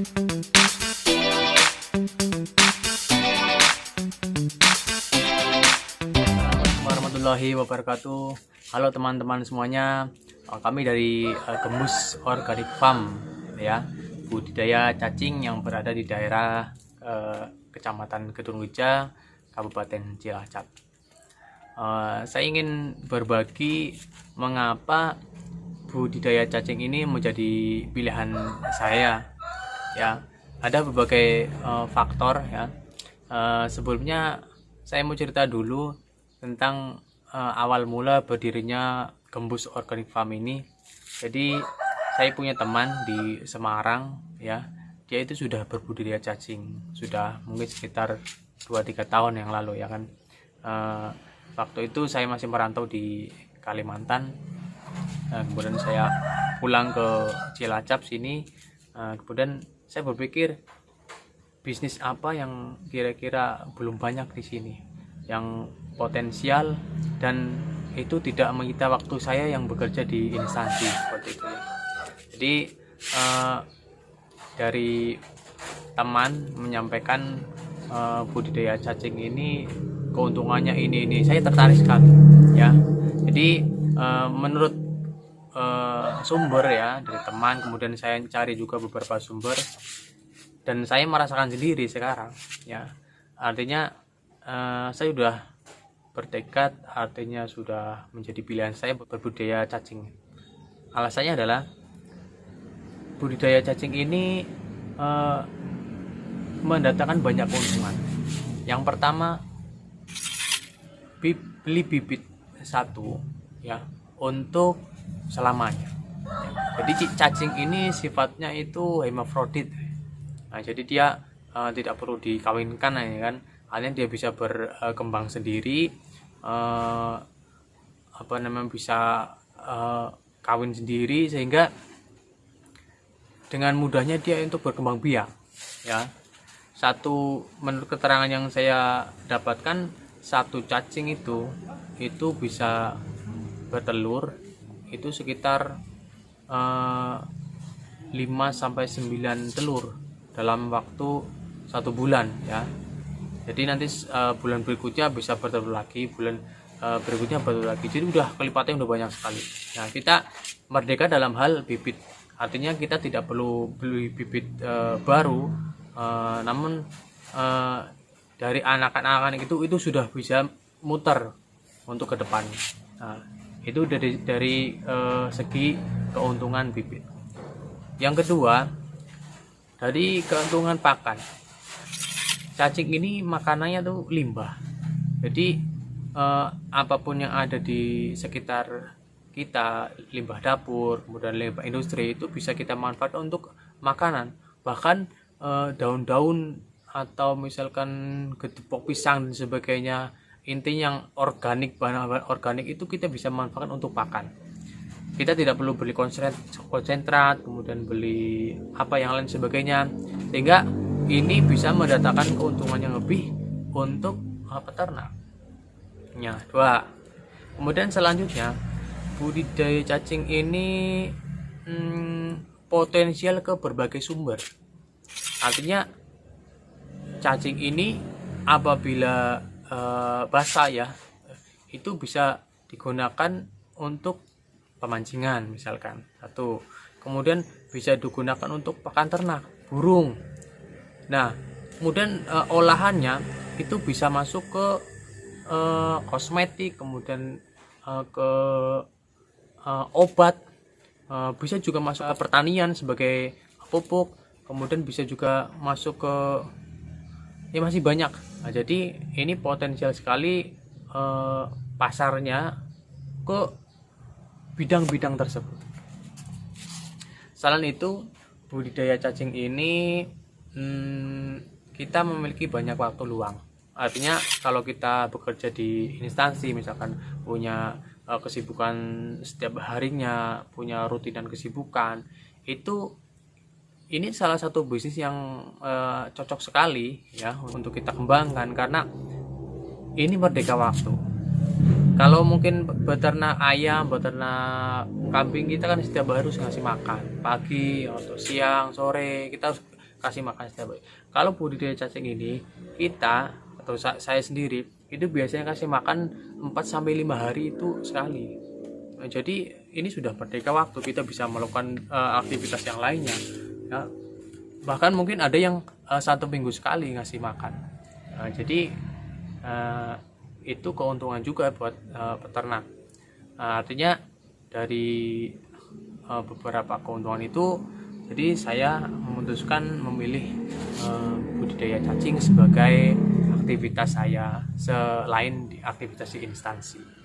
Warahmatullahi wabarakatuh. Halo teman-teman semuanya. Kami dari Gembus Organic Farm ya, budidaya cacing yang berada di daerah Kecamatan Gedungreja, Kabupaten Cilacap. Saya ingin berbagi mengapa budidaya cacing ini menjadi pilihan saya ya. Ada berbagai faktor ya. Sebelumnya saya mau cerita dulu tentang awal mula berdirinya Gembus Organic Farm ini. Jadi saya punya teman di Semarang ya, dia itu sudah berbudidaya cacing sudah mungkin sekitar 2-3 tahun yang lalu ya kan. Waktu itu saya masih merantau di Kalimantan. Kemudian saya pulang ke Cilacap sini. Kemudian saya berpikir bisnis apa yang kira-kira belum banyak di sini, yang potensial dan itu tidak menyita waktu saya yang bekerja di instansi seperti itu. Jadi dari teman menyampaikan budidaya cacing ini keuntungannya ini saya tertarik sekali ya. Jadi menurut sumber ya dari teman, kemudian saya cari juga beberapa sumber dan saya merasakan sendiri sekarang ya. Artinya saya sudah bertekad, artinya sudah menjadi pilihan saya berbudidaya cacing. Alasannya adalah budidaya cacing ini mendatangkan banyak keuntungan. Yang pertama, beli bibit satu ya untuk selamanya. Jadi cacing ini sifatnya itu hermafrodit. Nah, jadi dia tidak perlu dikawinkan ya kan. Artinya dia bisa berkembang sendiri, bisa kawin sendiri, sehingga dengan mudahnya dia untuk berkembang biak ya. Menurut keterangan yang saya dapatkan, satu cacing itu bisa bertelur itu sekitar 5-9 telur dalam waktu 1 bulan ya. Jadi nanti bulan berikutnya bisa bertelur lagi, bulan berikutnya bertelur lagi. Jadi udah kelipatnya udah banyak sekali. Nah, kita merdeka dalam hal bibit. Artinya kita tidak perlu beli bibit baru, namun dari anak-anak itu sudah bisa muter untuk ke depan. Nah, itu dari segi keuntungan bibit. Yang kedua, dari keuntungan pakan. Cacing ini makanannya tuh limbah. Jadi apapun yang ada di sekitar kita, limbah dapur, kemudian limbah industri, itu bisa kita manfaatkan untuk makanan. Bahkan daun-daun atau misalkan gedepok pisang dan sebagainya, intinya yang organik, bahan organik itu kita bisa manfaatkan untuk pakan. Kita tidak perlu beli konsentrat, kemudian beli apa yang lain sebagainya, sehingga ini bisa mendatangkan keuntungan yang lebih untuk peternak. Ya, 2. Kemudian selanjutnya, budidaya cacing ini potensial ke berbagai sumber. Artinya cacing ini apabila basah ya, itu bisa digunakan untuk pemancingan misalkan. 1. Kemudian bisa digunakan untuk pakan ternak, burung. Nah, kemudian olahannya itu bisa masuk ke kosmetik, kemudian ke obat, bisa juga masuk ke pertanian sebagai pupuk, kemudian bisa juga masuk ke masih banyak. Nah, jadi ini potensial sekali pasarnya ke bidang-bidang tersebut. Selain itu, budidaya cacing ini kita memiliki banyak waktu luang. Artinya kalau kita bekerja di instansi, misalkan punya kesibukan setiap harinya, punya rutinan kesibukan, ini salah satu bisnis yang cocok sekali ya untuk kita kembangkan, karena ini merdeka waktu. Kalau mungkin beternak ayam, beternak kambing, kita kan setiap hari harus ngasih makan, pagi atau siang, sore, kita harus kasih makan setiap hari. Kalau budidaya cacing ini kita atau saya sendiri itu biasanya kasih makan 4-5 hari itu sekali. Jadi ini sudah merdeka waktu, kita bisa melakukan aktivitas yang lainnya ya. Bahkan mungkin ada yang 1 minggu sekali ngasih makan. Jadi itu keuntungan juga buat peternak. Artinya dari beberapa keuntungan itu, jadi saya memutuskan memilih budidaya cacing sebagai aktivitas saya selain di aktivitas di instansi.